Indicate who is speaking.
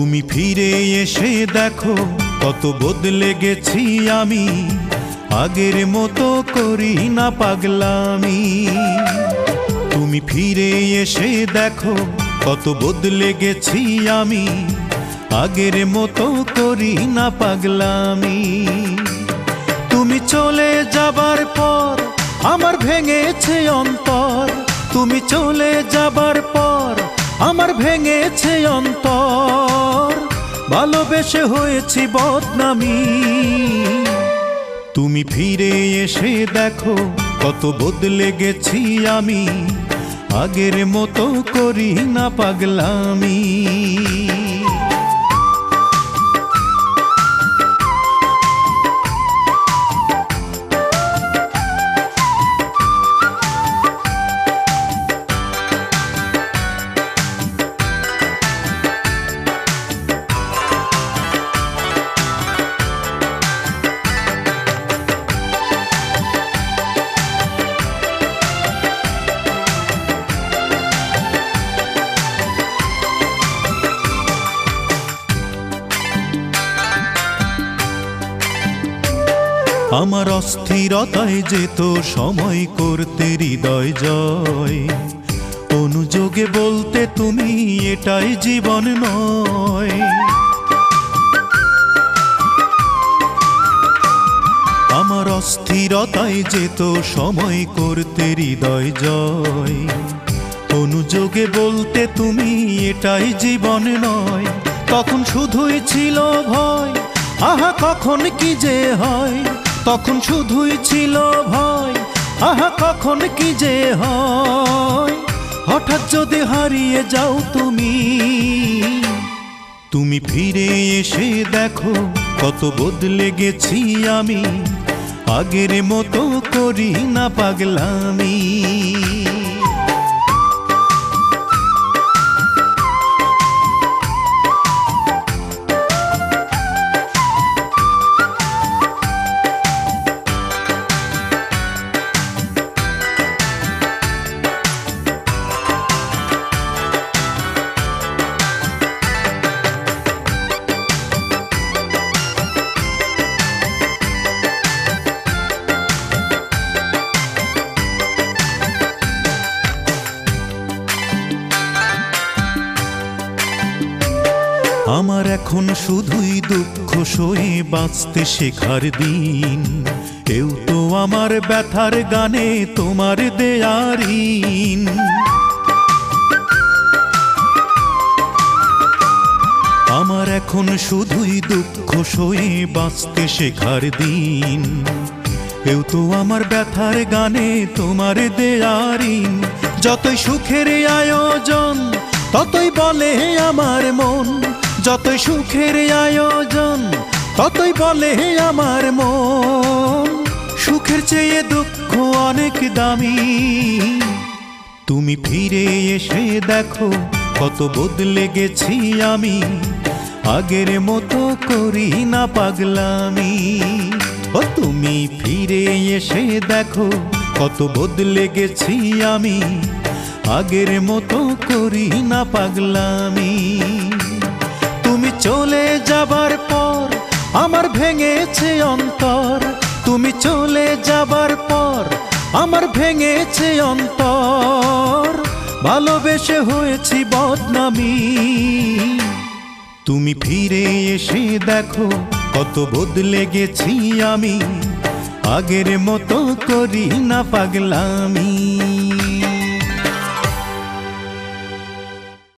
Speaker 1: তুমি ফিরে এসে দেখো কত বদলে গেছি আমি, আগের মতো করি না পাগলামি। তুমি ফিরে এসে দেখো কত বদলে গেছি আমি, আগের মতো করি না পাগলামি। তুমি চলে যাবার পর আমার ভেঙেছে অন্তর, তুমি চলে যাবার পর আমার ভেঙেছে অন্তর, ভালোবেসে হয়েছি বদনামি। তুমি ফিরে এসে দেখো কত বদলে গেছি আমি, আগের মতো করি না পাগলামি। আমার অস্থিরতায় যেত সময় করতে হৃদয় জয়, অনুযোগে বলতে তুমি এটাই জীবন নয়। আমার অস্থিরতায় যেত সময় করতে হৃদয় জয়, অনুযোগে বলতে তুমি এটাই জীবন নয়। তখন শুধুই ছিল ভয়, আহা কখন কি যে হয়, তখন শুধুই ছিল ভয়, আহা কখন কি যে হয়। হঠাৎ যদি হারিয়ে যাও তুমি, তুমি ফিরে এসে দেখো কত বদলে গেছি আমি, আগের মতো করি না পাগলামি। আমার এখন শুধুই দুঃখ সয়ে বাঁচতে শেখার দিন, কেউ তো আমার ব্যথার গানে তোমার দেয়ার ঋণ। আমার এখন শুধুই দুঃখ সয়ে বাঁচতে শেখার দিন, কেউ তো আমার ব্যথার গানে তোমার দেয়ার ঋণ। যতই সুখের আয়োজন ততই বলে আমার মন, যতই সুখের আয়োজন ততই বলে আমার মন, সুখের চেয়ে দুঃখ অনেক দামি। তুমি ফিরে এসে দেখো কত বদলে গেছি আমি, আগের মতো করি না পাগলামি। ও তুমি ফিরে এসে দেখো কত বদলে গেছি আমি, আগের মতো করি না পাগলামি। তুমি চলে যাবার পর আমার ভেঙেছে অন্তর, তুমি চলে যাবার পর আমার ভেঙেছে অন্তর, ভালোবেসে হয়েছি বদনামি। তুমি ফিরে এসে দেখো কত বদলে গেছি আমি, আগের মতো করি না পাগলামি।